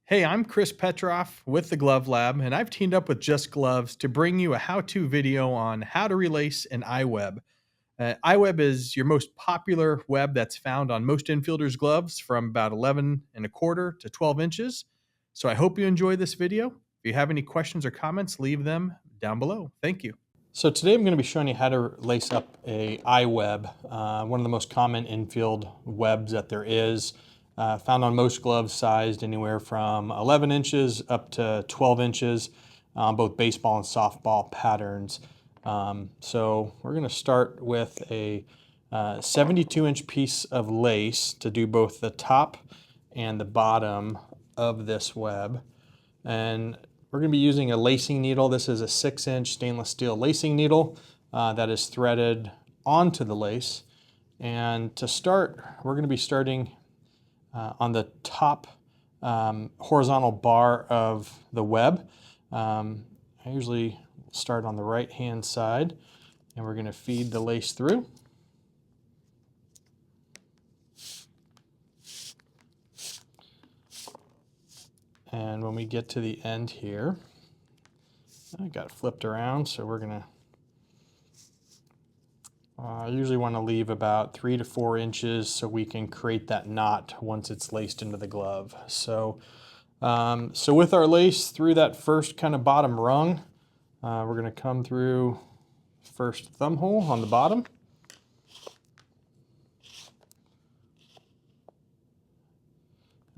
Hey, I'm Chris Petroff with the Glove Lab, and I've teamed up with JustGloves to bring you a how-to video on how to relace an iWeb. iWeb is your most popular web that's found on most infielders' gloves from about 11 and a quarter to 12 inches. So I hope you enjoy this video. If you have any questions or comments, leave them down below. Thank you. So today I'm going to be showing you how to lace up a iWeb, one of the most common infield webs that there is. Found on most gloves sized anywhere from 11 inches up to 12 inches, both baseball and softball patterns. So we're going to start with a 72-inch piece of lace to do both the top and the bottom of this web. And we're going to be using a lacing needle. This is a 6-inch stainless steel lacing needle that is threaded onto the lace. And to start, we're going to be starting on the top horizontal bar of the web. I usually start on the right hand side, and we're going to feed the lace through. And when we get to the end here, I got it flipped around, so we're going to I usually want to leave about 3 to 4 inches so we can create that knot once it's laced into the glove. So with our lace through that first kind of bottom rung, we're going to come through first thumb hole on the bottom.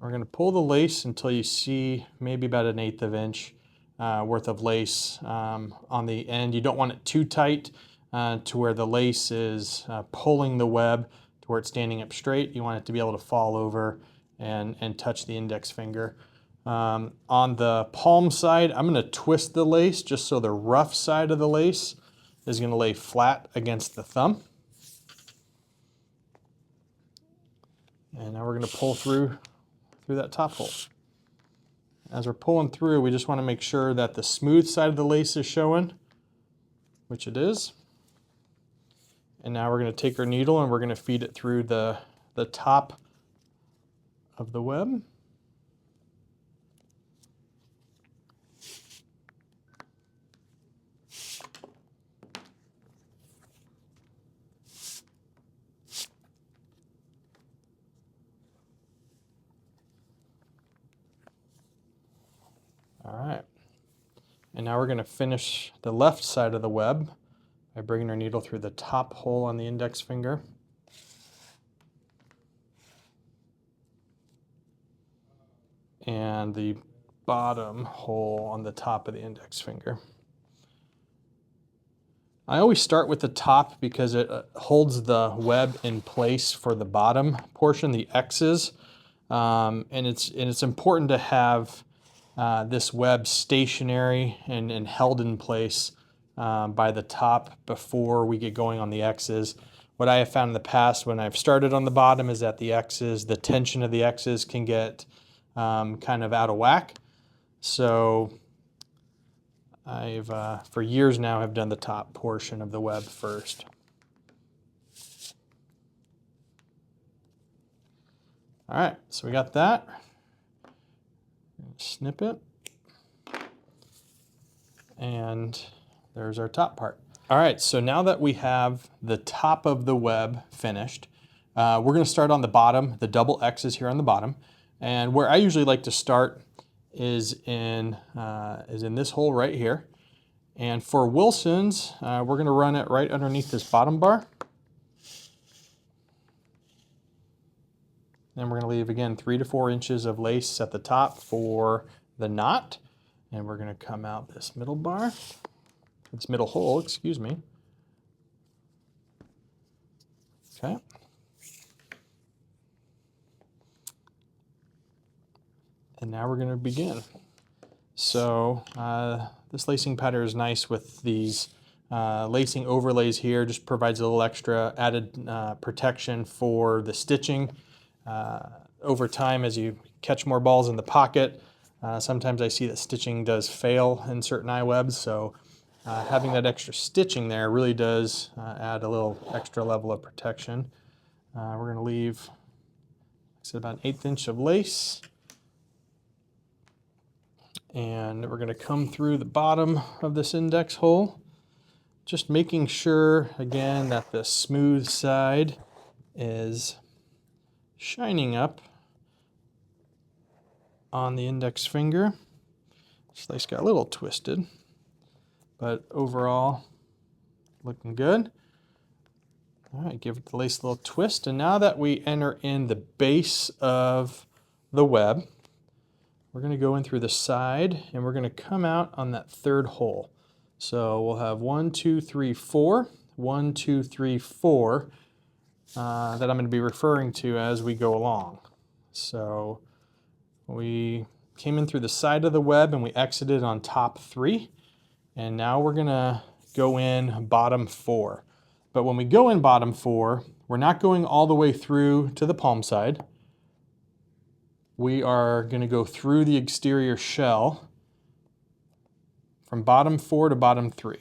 We're going to pull the lace until you see maybe about 1/8 of an inch worth of lace on the end. You don't want it too tight to where the lace is pulling the web to where it's standing up straight. You want it to be able to fall over and touch the index finger. On the palm side, I'm going to twist the lace just so the rough side of the lace is going to lay flat against the thumb. And now we're going to pull through that top hole. As we're pulling through, we just want to make sure that the smooth side of the lace is showing, which it is. And now we're going to take our needle and we're going to feed it through the top of the web. All right. And now we're going to finish the left side of the web by bringing our needle through the top hole on the index finger. And the bottom hole on the top of the index finger. I always start with the top because it holds the web in place for the bottom portion, the X's. And it's important to have this web stationary and held in place by the top before we get going on the X's. What I have found in the past when I've started on the bottom is that the X's, the tension of the X's can get kind of out of whack. So I've, for years now, have done the top portion of the web first. All right, so we got that. Snip it. And there's our top part. All right, so now that we have the top of the web finished, we're going to start on the bottom, the double X's here on the bottom. And where I usually like to start is in this hole right here. And for Wilson's, we're going to run it right underneath this bottom bar. Then we're going to leave, again, 3 to 4 inches of lace at the top for the knot. And we're going to come out this middle bar, this middle hole, excuse me. Okay. And now we're going to begin. So this lacing pattern is nice with these lacing overlays here. Just provides a little extra added protection for the stitching. Over time, as you catch more balls in the pocket, sometimes I see that stitching does fail in certain iWebs, so having that extra stitching there really does add a little extra level of protection. We're going to leave, like I said, about 1/8 inch of lace. And we're going to come through the bottom of this index hole, just making sure, again, that the smooth side is shining up on the index finger. This lace got a little twisted, but overall looking good. All right, give the lace a little twist, and now that we enter in the base of the web, we're going to go in through the side and we're going to come out on that third hole. So we'll have 1, 2, 3, 4, 1, 2, 3, 4 that I'm going to be referring to as we go along. So we came in through the side of the web and we exited on top 3, and now we're going to go in bottom 4. But when we go in bottom 4, we're not going all the way through to the palm side. We are going to go through the exterior shell from bottom 4 to bottom 3.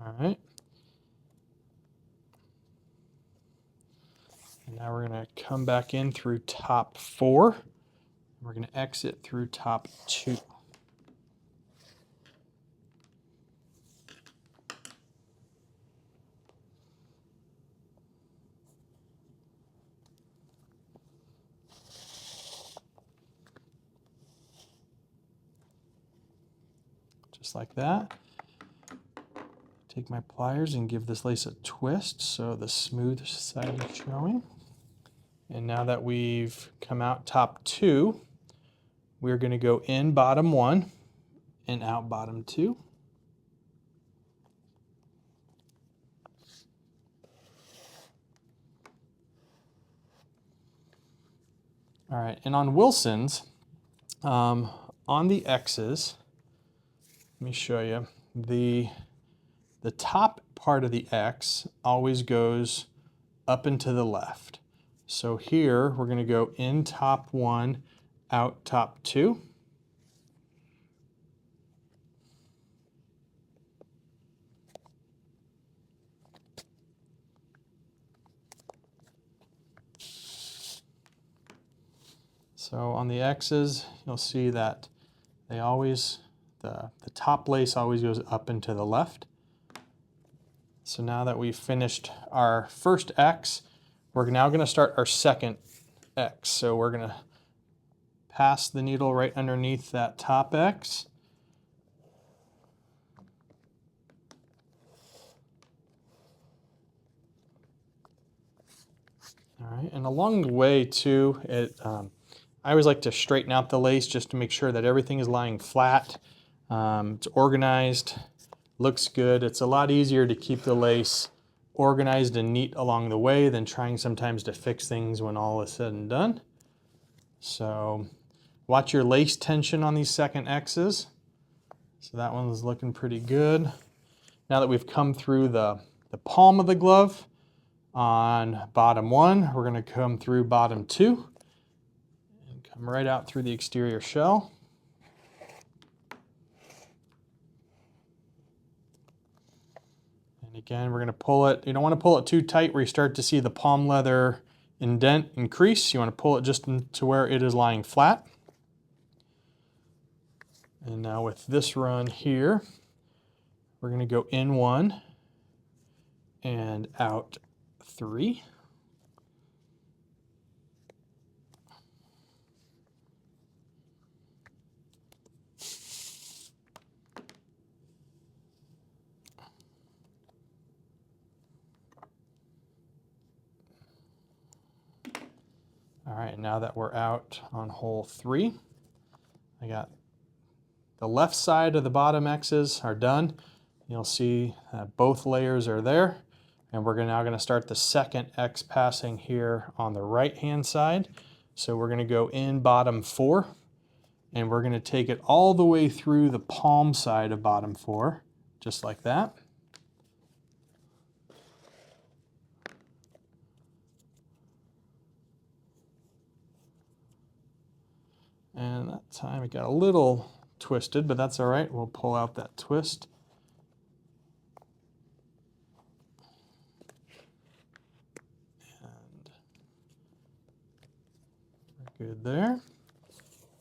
All right. And now we're going to come back in through top 4. We're going to exit through top 2. Just like that. Take my pliers and give this lace a twist so the smooth side is showing. And now that we've come out top 2, we're going to go in bottom 1 and out bottom 2. All right, and on Wilson's, on the X's, let me show you, the top part of the X always goes up and to the left. So here we're going to go in top 1, out top 2. So on the X's, you'll see that they always, the top lace always goes up and to the left. So now that we've finished our first X, we're now going to start our second X. So we're going to pass the needle right underneath that top X. All right, and along the way too, I always like to straighten out the lace just to make sure that everything is lying flat. It's organized, looks good. It's a lot easier to keep the lace organized and neat along the way than trying sometimes to fix things when all is said and done. So watch your lace tension on these second X's. So that one's looking pretty good. Now that we've come through the palm of the glove on bottom 1, we're going to come through bottom 2 and come right out through the exterior shell. And again, we're going to pull it. You don't want to pull it too tight where you start to see the palm leather indent and crease. You want to pull it just to where it is lying flat. And now with this run here, we're going to go in 1 and out 3. All right, now that we're out on hole 3, I got the left side of the bottom X's are done. You'll see that both layers are there. And we're now going to start the second X passing here on the right-hand side. So we're going to go in bottom 4, and we're going to take it all the way through the palm side of bottom 4, just like that. And that time it got a little twisted, but that's all right. We'll pull out that twist. Good there.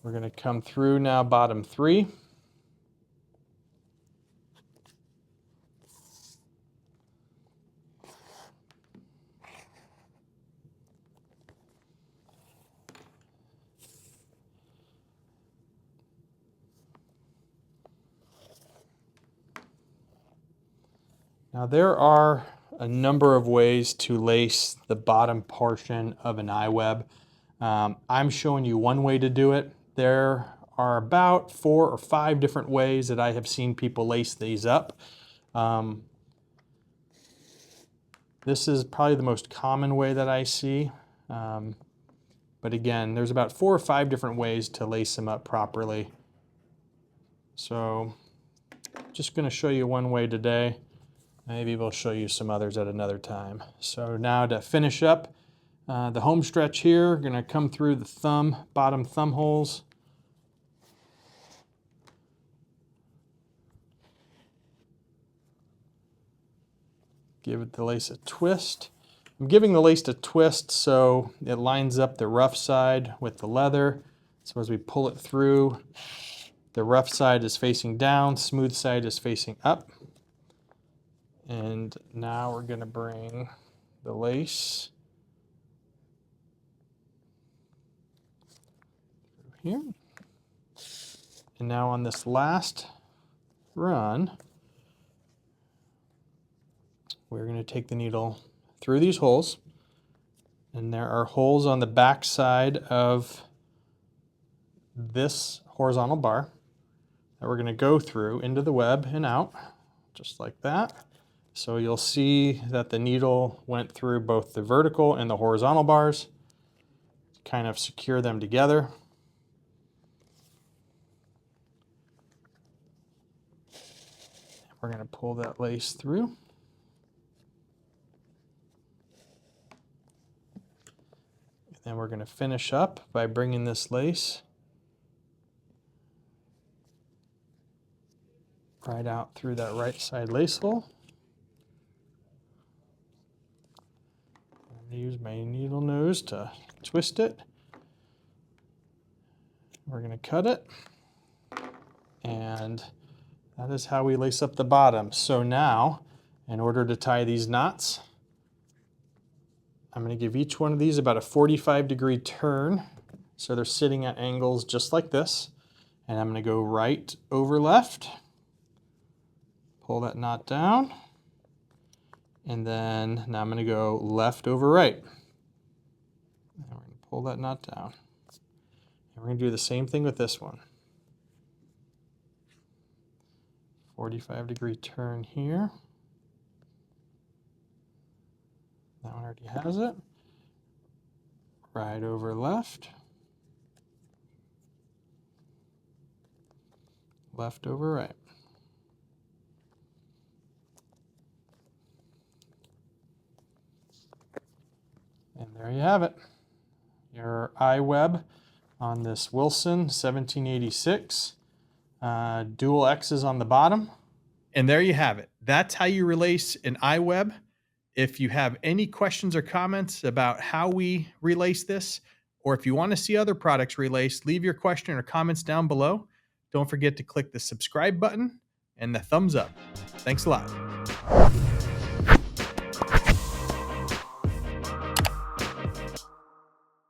We're going to come through now bottom 3. Now there are a number of ways to lace the bottom portion of an iWeb. I'm showing you one way to do it. There are about 4 or 5 different ways that I have seen people lace these up. This is probably the most common way that I see. But again, there's about 4 or 5 different ways to lace them up properly. So just going to show you one way today. Maybe we'll show you some others at another time. So now to finish up the home stretch here, going to come through the bottom thumb holes. Give the lace a twist. I'm giving the lace a twist so it lines up the rough side with the leather. So as we pull it through, the rough side is facing down, smooth side is facing up. And now we're going to bring the lace through here. And now on this last run, we're going to take the needle through these holes. And there are holes on the back side of this horizontal bar that we're going to go through into the web and out, just like that. So you'll see that the needle went through both the vertical and the horizontal bars to kind of secure them together. We're going to pull that lace through. And then we're going to finish up by bringing this lace right out through that right side lace hole. Use my needle nose to twist it. We're going to cut it, and that is how we lace up the bottom. So now, in order to tie these knots, I'm going to give each one of these about a 45-degree turn, so they're sitting at angles just like this. And I'm going to go right over left, pull that knot down. And then now I'm going to go left over right. And we're going to pull that knot down. And we're going to do the same thing with this one. 45-degree turn here. That one already has it. Right over left. Left over right. And there you have it. Your iWeb on this Wilson 1786. Dual X's on the bottom. And there you have it. That's how you relace an iWeb. If you have any questions or comments about how we relace this, or if you want to see other products relaced, leave your question or comments down below. Don't forget to click the subscribe button and the thumbs up. Thanks a lot.